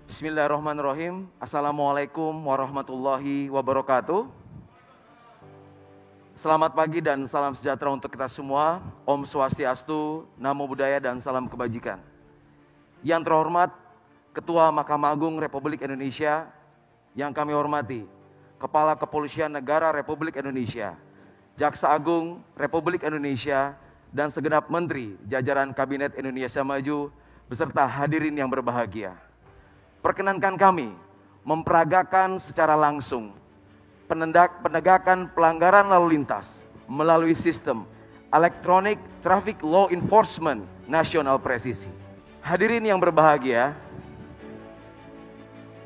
Bismillahirrahmanirrahim. Assalamualaikum warahmatullahi wabarakatuh. Selamat pagi dan salam sejahtera untuk kita semua. Om Swastiastu, Namo Buddhaya dan salam kebajikan. Yang terhormat Ketua Mahkamah Agung Republik Indonesia, yang kami hormati Kepala Kepolisian Negara Republik Indonesia, Jaksa Agung Republik Indonesia, dan segenap Menteri jajaran Kabinet Indonesia Maju beserta hadirin yang berbahagia. Perkenankan kami memperagakan secara langsung penegakan pelanggaran lalu lintas melalui sistem Electronic Traffic Law Enforcement Nasional Presisi. Hadirin yang berbahagia,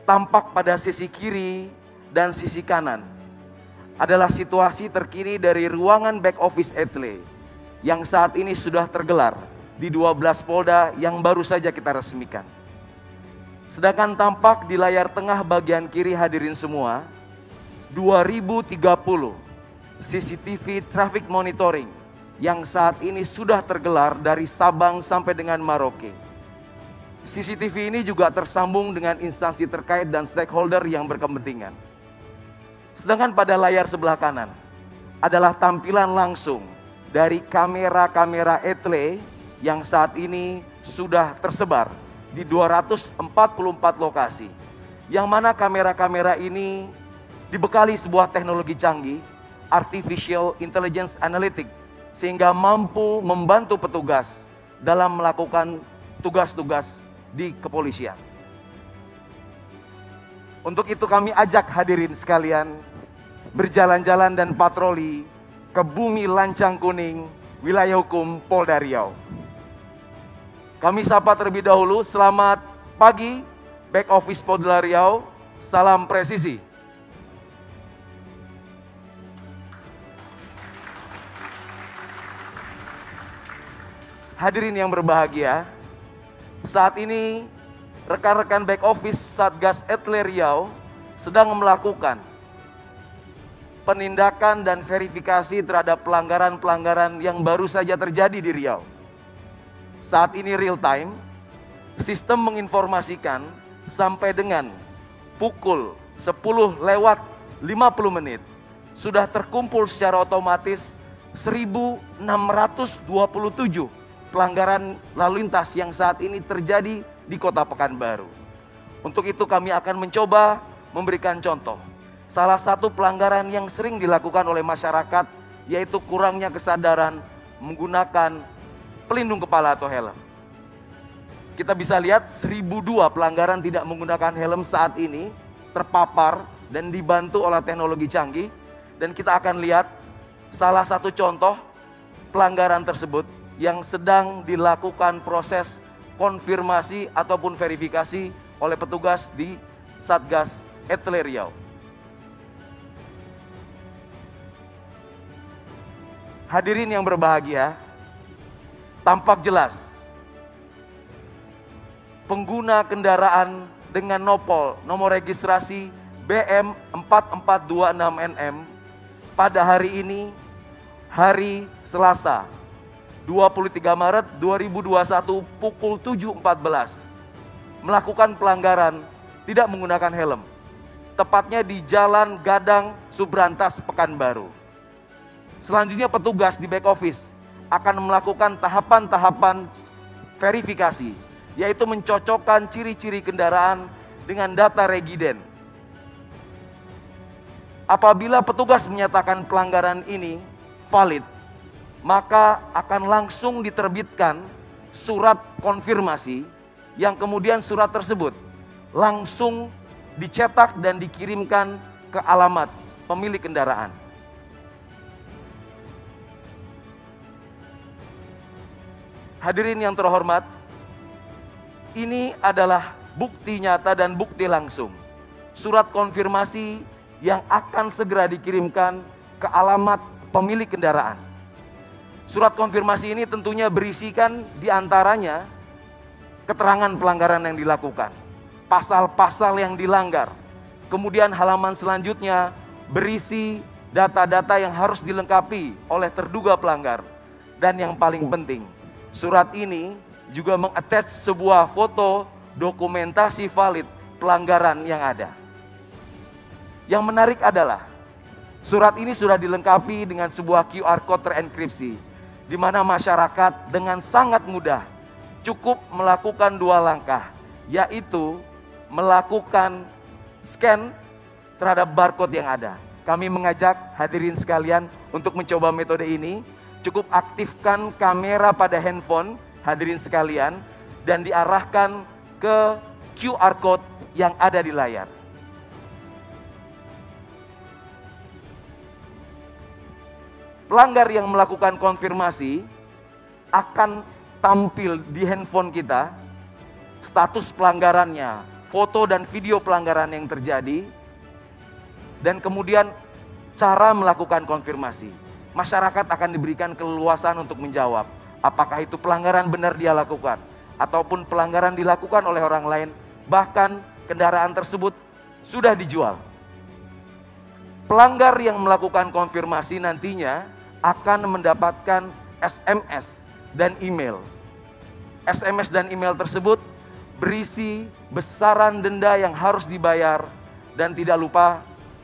tampak pada sisi kiri dan sisi kanan adalah situasi terkini dari ruangan back office Etle yang saat ini sudah tergelar di 12 Polda yang baru saja kita resmikan. Sedangkan tampak di layar tengah bagian kiri hadirin semua, 2030 CCTV traffic monitoring yang saat ini sudah tergelar dari Sabang sampai dengan Merauke. CCTV ini juga tersambung dengan instansi terkait dan stakeholder yang berkepentingan. Sedangkan pada layar sebelah kanan adalah tampilan langsung dari kamera-kamera Etle yang saat ini sudah tersebar di 244 lokasi, yang mana kamera-kamera ini dibekali sebuah teknologi canggih, Artificial Intelligence Analytics, sehingga mampu membantu petugas dalam melakukan tugas-tugas di kepolisian. Untuk itu kami ajak hadirin sekalian berjalan-jalan dan patroli ke bumi Lancang Kuning, wilayah hukum Polda Riau. Kami sapa terlebih dahulu, selamat pagi back office Polda Riau, salam presisi. Hadirin yang berbahagia, saat ini rekan-rekan back office Satgas Etle Riau sedang melakukan penindakan dan verifikasi terhadap pelanggaran-pelanggaran yang baru saja terjadi di Riau. Saat ini real time, sistem menginformasikan sampai dengan pukul 10:50 sudah terkumpul secara otomatis 1.627 pelanggaran lalu lintas yang saat ini terjadi di Kota Pekanbaru. Untuk itu kami akan mencoba memberikan contoh. Salah satu pelanggaran yang sering dilakukan oleh masyarakat yaitu kurangnya kesadaran menggunakan pelindung kepala atau helm. Kita bisa lihat 1.002 pelanggaran tidak menggunakan helm saat ini terpapar dan dibantu oleh teknologi canggih. Dan kita akan lihat salah satu contoh pelanggaran tersebut yang sedang dilakukan proses konfirmasi ataupun verifikasi oleh petugas di Satgas Etle Riau. Hadirin yang berbahagia, tampak jelas pengguna kendaraan dengan nomor registrasi BM4426NM pada hari ini, hari Selasa 23 Maret 2021 pukul 7.14 melakukan pelanggaran tidak menggunakan helm, tepatnya di Jalan Gadang Subrantas Pekanbaru. Selanjutnya petugas di back office akan melakukan tahapan-tahapan verifikasi, yaitu mencocokkan ciri-ciri kendaraan dengan data regiden. Apabila petugas menyatakan pelanggaran ini valid, maka akan langsung diterbitkan surat konfirmasi yang kemudian surat tersebut langsung dicetak dan dikirimkan ke alamat pemilik kendaraan. Hadirin yang terhormat, ini adalah bukti nyata dan bukti langsung. Surat konfirmasi yang akan segera dikirimkan ke alamat pemilik kendaraan. Surat konfirmasi ini tentunya berisikan diantaranya keterangan pelanggaran yang dilakukan, pasal-pasal yang dilanggar. Kemudian halaman selanjutnya berisi data-data yang harus dilengkapi oleh terduga pelanggar. Dan yang paling penting, surat ini juga mengattach sebuah foto dokumentasi valid pelanggaran yang ada. Yang menarik adalah surat ini sudah dilengkapi dengan sebuah QR code terenkripsi, di mana masyarakat dengan sangat mudah cukup melakukan 2 langkah, yaitu melakukan scan terhadap barcode yang ada. Kami mengajak hadirin sekalian untuk mencoba metode ini. Cukup aktifkan kamera pada handphone hadirin sekalian dan diarahkan ke QR code yang ada di layar. Pelanggar yang melakukan konfirmasi akan tampil di handphone kita status pelanggarannya, foto dan video pelanggaran yang terjadi, dan kemudian cara melakukan konfirmasi. Masyarakat akan diberikan keleluasan untuk menjawab apakah itu pelanggaran benar dia lakukan ataupun pelanggaran dilakukan oleh orang lain, bahkan kendaraan tersebut sudah dijual. Pelanggar yang melakukan konfirmasi nantinya akan mendapatkan SMS dan email. SMS dan email tersebut berisi besaran denda yang harus dibayar dan tidak lupa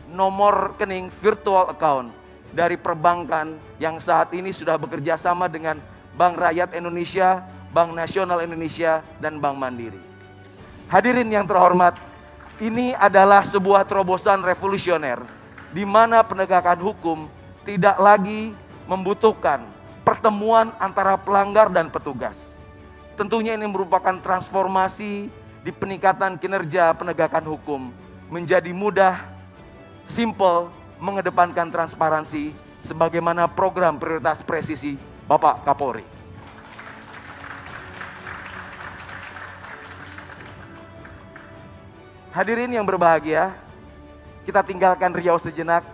nomor rekening virtual account dari perbankan yang saat ini sudah bekerja sama dengan Bank Rakyat Indonesia, Bank Nasional Indonesia, dan Bank Mandiri. Hadirin yang terhormat, ini adalah sebuah terobosan revolusioner di mana penegakan hukum tidak lagi membutuhkan pertemuan antara pelanggar dan petugas. Tentunya ini merupakan transformasi di peningkatan kinerja penegakan hukum menjadi mudah, simple, mengedepankan transparansi sebagaimana program prioritas presisi Bapak Kapolri. Hadirin yang berbahagia, kita tinggalkan Riau sejenak.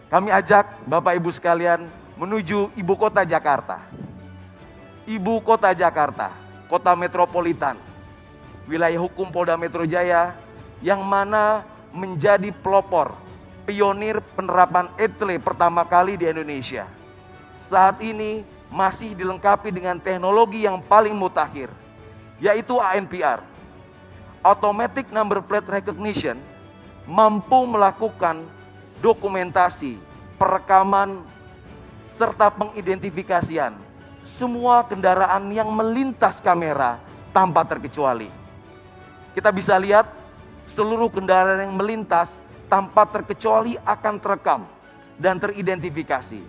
Kami ajak Bapak Ibu sekalian menuju ibu kota Jakarta. Ibu kota Jakarta, kota metropolitan, wilayah hukum Polda Metro Jaya yang mana menjadi pelopor, pionir penerapan ETLE pertama kali di Indonesia. Saat ini masih dilengkapi dengan teknologi yang paling mutakhir, yaitu ANPR, Automatic Number Plate Recognition, mampu melakukan dokumentasi, perekaman, serta pengidentifikasian semua kendaraan yang melintas kamera tanpa terkecuali. Kita bisa lihat seluruh kendaraan yang melintas tanpa terkecuali akan terekam dan teridentifikasi.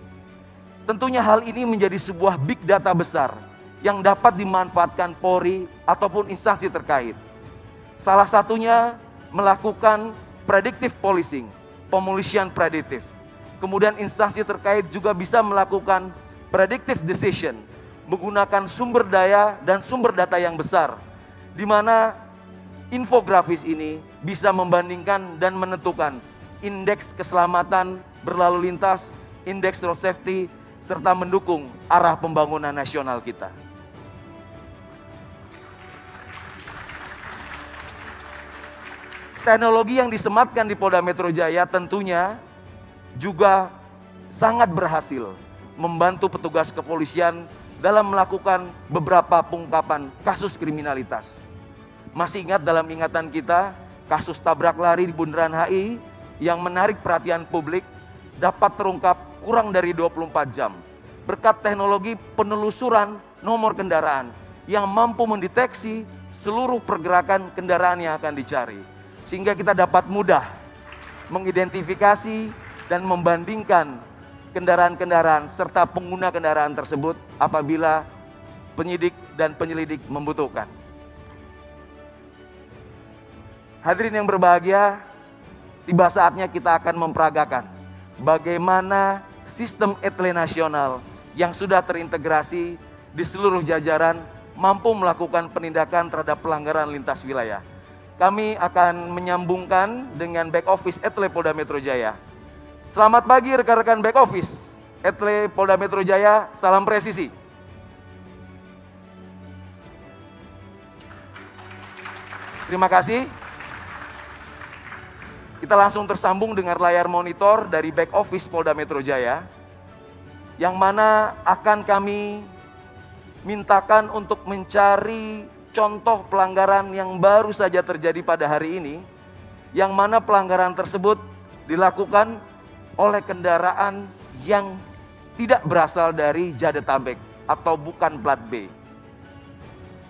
Tentunya hal ini menjadi sebuah big data besar yang dapat dimanfaatkan Polri ataupun instansi terkait. Salah satunya melakukan predictive policing, pemolisian prediktif. Kemudian instansi terkait juga bisa melakukan predictive decision menggunakan sumber daya dan sumber data yang besar, di mana infografis ini bisa membandingkan dan menentukan indeks keselamatan berlalu lintas, indeks road safety, serta mendukung arah pembangunan nasional kita. Teknologi yang disematkan di Polda Metro Jaya tentunya juga sangat berhasil membantu petugas kepolisian dalam melakukan beberapa pengungkapan kasus kriminalitas. Masih ingat dalam ingatan kita kasus tabrak lari di Bundaran HI yang menarik perhatian publik dapat terungkap kurang dari 24 jam berkat teknologi penelusuran nomor kendaraan yang mampu mendeteksi seluruh pergerakan kendaraan yang akan dicari, sehingga kita dapat mudah mengidentifikasi dan membandingkan kendaraan-kendaraan serta pengguna kendaraan tersebut apabila penyidik dan penyelidik membutuhkan. Hadirin yang berbahagia, tiba saatnya kita akan memperagakan bagaimana sistem ETLE nasional yang sudah terintegrasi di seluruh jajaran mampu melakukan penindakan terhadap pelanggaran lintas wilayah. Kami akan menyambungkan dengan back office ETLE Polda Metro Jaya. Selamat pagi rekan-rekan back office ETLE Polda Metro Jaya, salam presisi. Terima kasih. Kita langsung tersambung dengan layar monitor dari back office Polda Metro Jaya, yang mana akan kami mintakan untuk mencari contoh pelanggaran yang baru saja terjadi pada hari ini, yang mana pelanggaran tersebut dilakukan oleh kendaraan yang tidak berasal dari Jadetabek atau bukan plat B.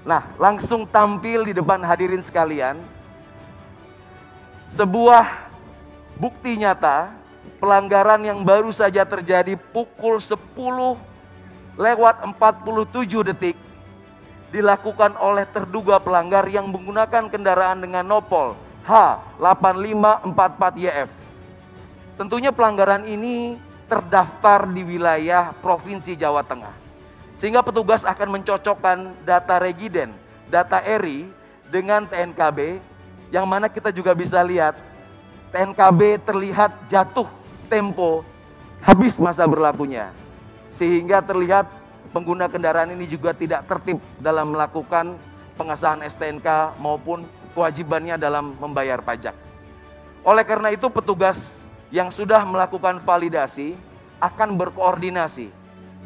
Nah, langsung tampil di depan hadirin sekalian sebuah bukti nyata pelanggaran yang baru saja terjadi pukul 10:47 detik dilakukan oleh terduga pelanggar yang menggunakan kendaraan dengan nopol H8544YF. Tentunya pelanggaran ini terdaftar di wilayah Provinsi Jawa Tengah. Sehingga petugas akan mencocokkan data regiden, data ERI dengan TNKB, yang mana kita juga bisa lihat TNKB terlihat jatuh tempo habis masa berlakunya. Sehingga terlihat pengguna kendaraan ini juga tidak tertib dalam melakukan pengesahan STNK maupun kewajibannya dalam membayar pajak. Oleh karena itu petugas yang sudah melakukan validasi akan berkoordinasi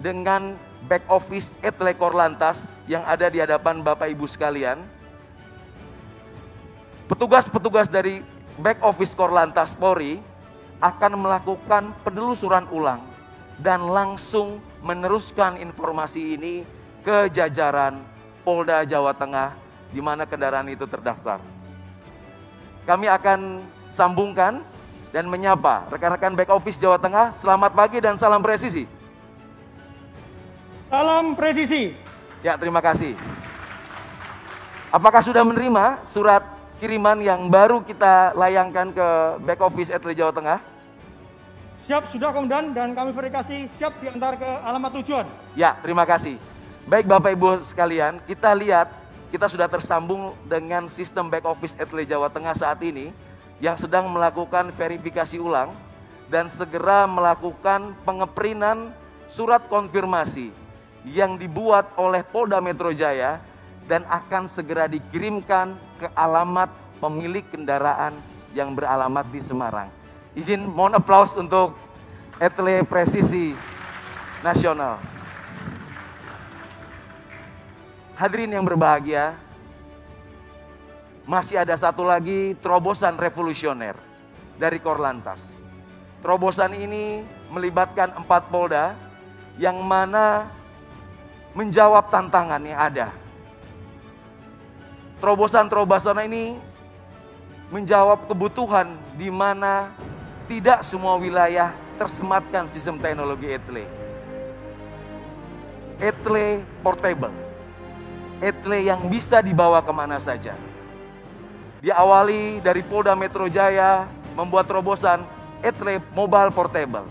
dengan back office Etle Korlantas yang ada di hadapan Bapak Ibu sekalian. Petugas-petugas dari back office Korlantas Polri akan melakukan penelusuran ulang dan langsung meneruskan informasi ini ke jajaran Polda Jawa Tengah di mana kendaraan itu terdaftar. Kami akan sambungkan dan menyapa rekan-rekan back office Jawa Tengah. Selamat pagi dan salam presisi. Salam presisi. Ya, terima kasih. Apakah sudah menerima surat kiriman yang baru kita layangkan ke back office Etle Jawa Tengah? Siap, sudah Komandan, dan kami verifikasi siap diantar ke alamat tujuan. Ya, terima kasih. Baik Bapak Ibu sekalian, kita lihat kita sudah tersambung dengan sistem back office Etle Jawa Tengah saat ini yang sedang melakukan verifikasi ulang dan segera melakukan pengeprinan surat konfirmasi yang dibuat oleh Polda Metro Jaya dan akan segera dikirimkan ke alamat pemilik kendaraan yang beralamat di Semarang. Izin mohon aplaus untuk Etle Presisi Nasional. Hadirin yang berbahagia, masih ada satu lagi terobosan revolusioner dari Korlantas. Terobosan ini melibatkan 4 Polda yang mana menjawab tantangan yang ada. Terobosan-terobosan ini menjawab kebutuhan di mana tidak semua wilayah tersematkan sistem teknologi Etle. Etle portable. Etle yang bisa dibawa kemana saja. Diawali dari Polda Metro Jaya membuat terobosan Etle mobile portable.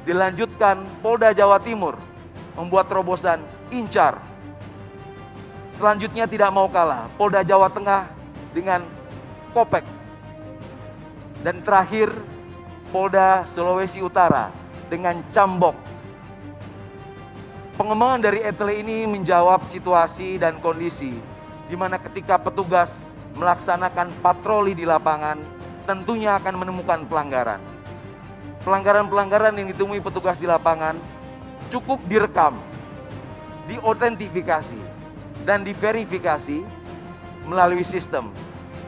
Dilanjutkan Polda Jawa Timur membuat terobosan Incar. Selanjutnya tidak mau kalah Polda Jawa Tengah dengan Kopek. Dan terakhir Polda Sulawesi Utara dengan Cambok. Pengembangan dari Etle ini menjawab situasi dan kondisi di mana ketika petugas melaksanakan patroli di lapangan tentunya akan menemukan pelanggaran. Pelanggaran-pelanggaran yang ditemui petugas di lapangan cukup direkam, diautentifikasi, dan diverifikasi melalui sistem.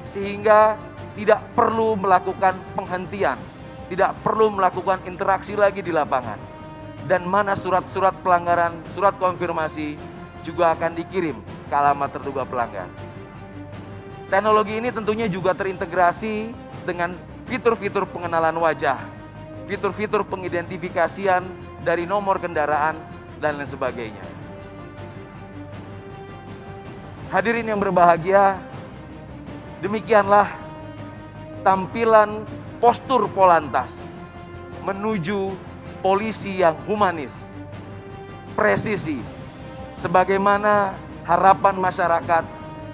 Sehingga tidak perlu melakukan penghentian, tidak perlu melakukan interaksi lagi di lapangan. Dan mana surat-surat pelanggaran, surat konfirmasi juga akan dikirim ke alamat terduga pelanggar. Teknologi ini tentunya juga terintegrasi dengan fitur-fitur pengenalan wajah, fitur-fitur pengidentifikasian dari nomor kendaraan, dan lain sebagainya. Hadirin yang berbahagia, demikianlah tampilan postur Polantas menuju polisi yang humanis, presisi, sebagaimana harapan masyarakat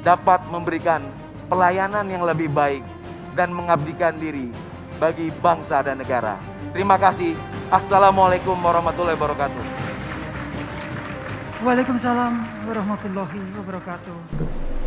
dapat memberikan pelayanan yang lebih baik dan mengabdikan diri bagi bangsa dan negara. Terima kasih. Assalamualaikum warahmatullahi wabarakatuh. Waalaikumsalam warahmatullahi wabarakatuh.